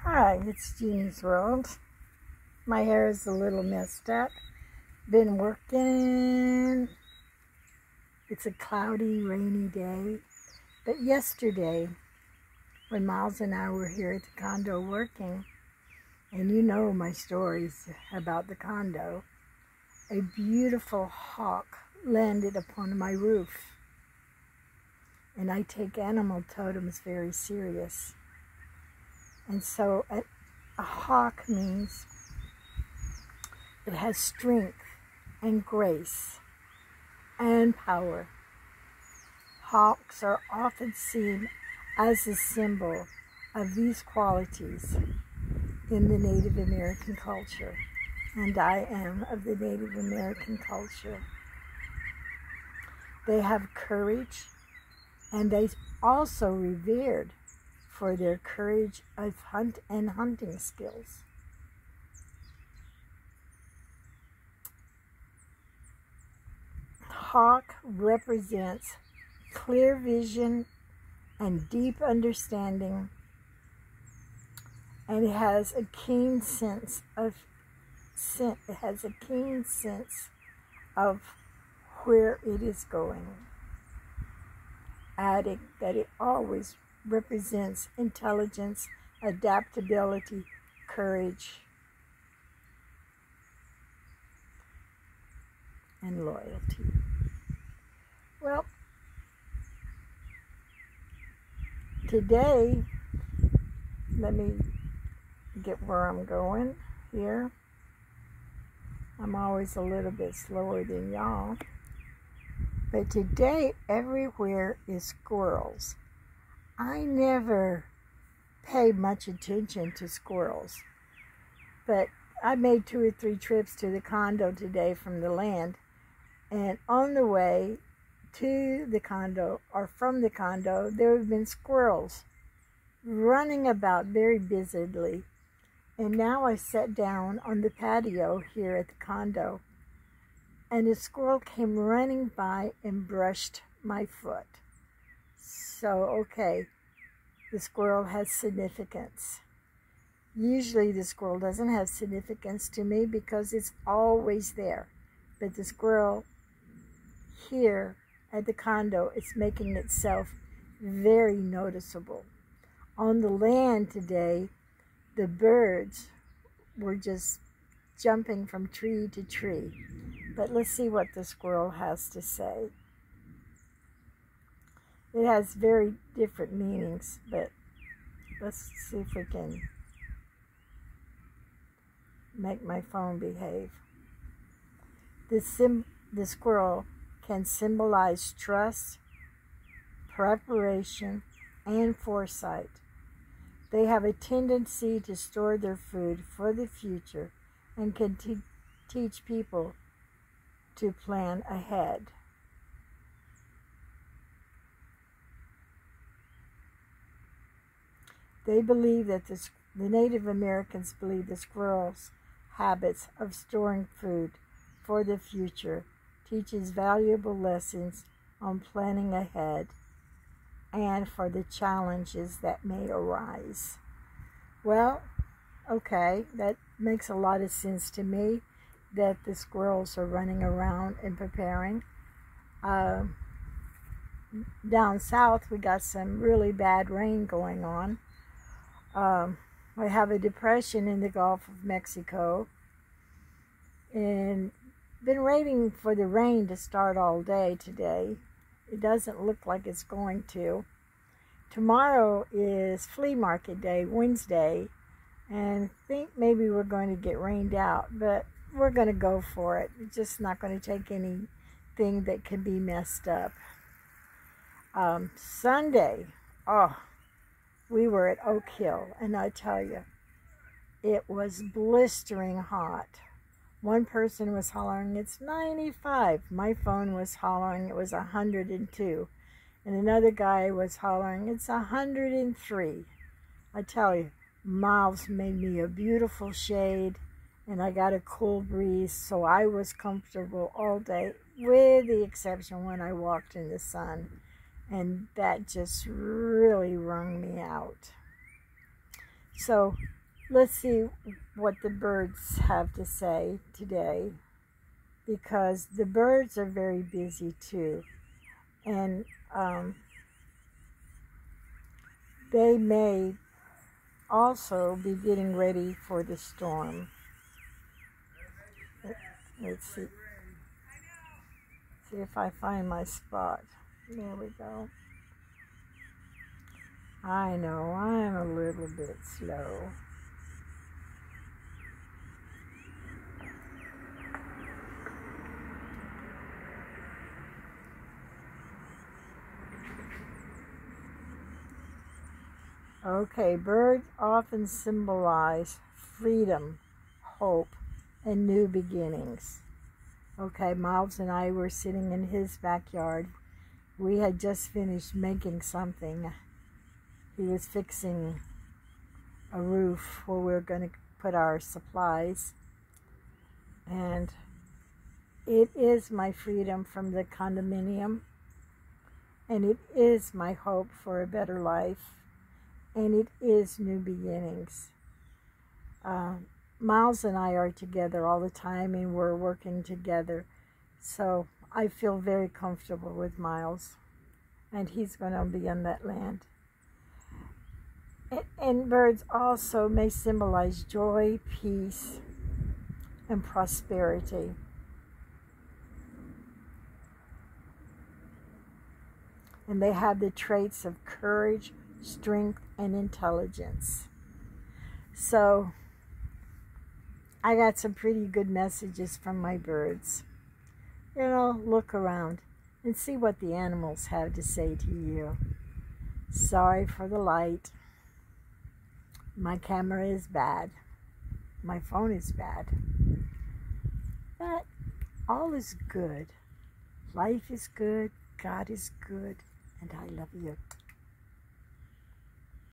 Hi, it's Jeannie's World. My hair is a little messed up. Been working. It's a cloudy, rainy day. But yesterday, when Miles and I were here at the condo working, and you know my stories about the condo, a beautiful hawk landed upon my roof. And I take animal totems very serious. And so a hawk means it has strength and grace and power. Hawks are often seen as a symbol of these qualities in the Native American culture. And I am of the Native American culture. They have courage, and they also revered for their courage of hunting skills. Hawk represents clear vision and deep understanding, and it has a keen sense of where it is going, adding that it always represents intelligence, adaptability, courage, and loyalty. Well, today, let me get where I'm going here. I'm always a little bit slower than y'all. But today, everywhere is squirrels. I never pay much attention to squirrels, but I made 2 or 3 trips to the condo today from the land, and on the way to the condo or from the condo, there have been squirrels running about very busily. And now I sat down on the patio here at the condo, and a squirrel came running by and brushed my foot. So, okay, the squirrel has significance. Usually the squirrel doesn't have significance to me because it's always there. But the squirrel here at the condo is making itself very noticeable. On the land today, the birds were just jumping from tree to tree. But let's see what the squirrel has to say. It has very different meanings, but let's see if we can make my phone behave. The squirrel can symbolize trust, preparation, and foresight. They have a tendency to store their food for the future and can teach people to plan ahead. They believe that the Native Americans believe the squirrel's habits of storing food for the future teaches valuable lessons on planning ahead and for the challenges that may arise. Well, okay, that makes a lot of sense to me that the squirrels are running around and preparing. Down south, we got some really bad rain going on. We have a depression in the Gulf of Mexico, and been waiting for the rain to start all day today. It doesn't look like it's going to. Tomorrow is flea market day, Wednesday, and I think maybe we're going to get rained out, but we're going to go for it. It's just not going to take anything that can be messed up. Sunday, we were at Oak Hill, and I tell you, it was blistering hot. One person was hollering, it's 95. My phone was hollering, it was 102. And another guy was hollering, it's 103. I tell you, Miles made me a beautiful shade, and I got a cool breeze, so I was comfortable all day, with the exception when I walked in the sun. And that just really wrung me out. So let's see what the birds have to say today, because the birds are very busy too. And they may also be getting ready for the storm. Let's see. See if I find my spot. There we go. I know I'm a little bit slow. Okay, birds often symbolize freedom, hope, and new beginnings. Okay, Miles and I were sitting in his backyard. We had just finished making something. He was fixing a roof where we were going to put our supplies. And it is my freedom from the condominium. And it is my hope for a better life. And it is new beginnings. Miles and I are together all the time, and we're working together. So I feel very comfortable with Miles, and he's going to be on that land. And birds also may symbolize joy, peace, and prosperity. And they have the traits of courage, strength, and intelligence. So I got some pretty good messages from my birds. You know, look around and see what the animals have to say to you. Sorry for the light. My camera is bad. My phone is bad. But all is good. Life is good. God is good. And I love you.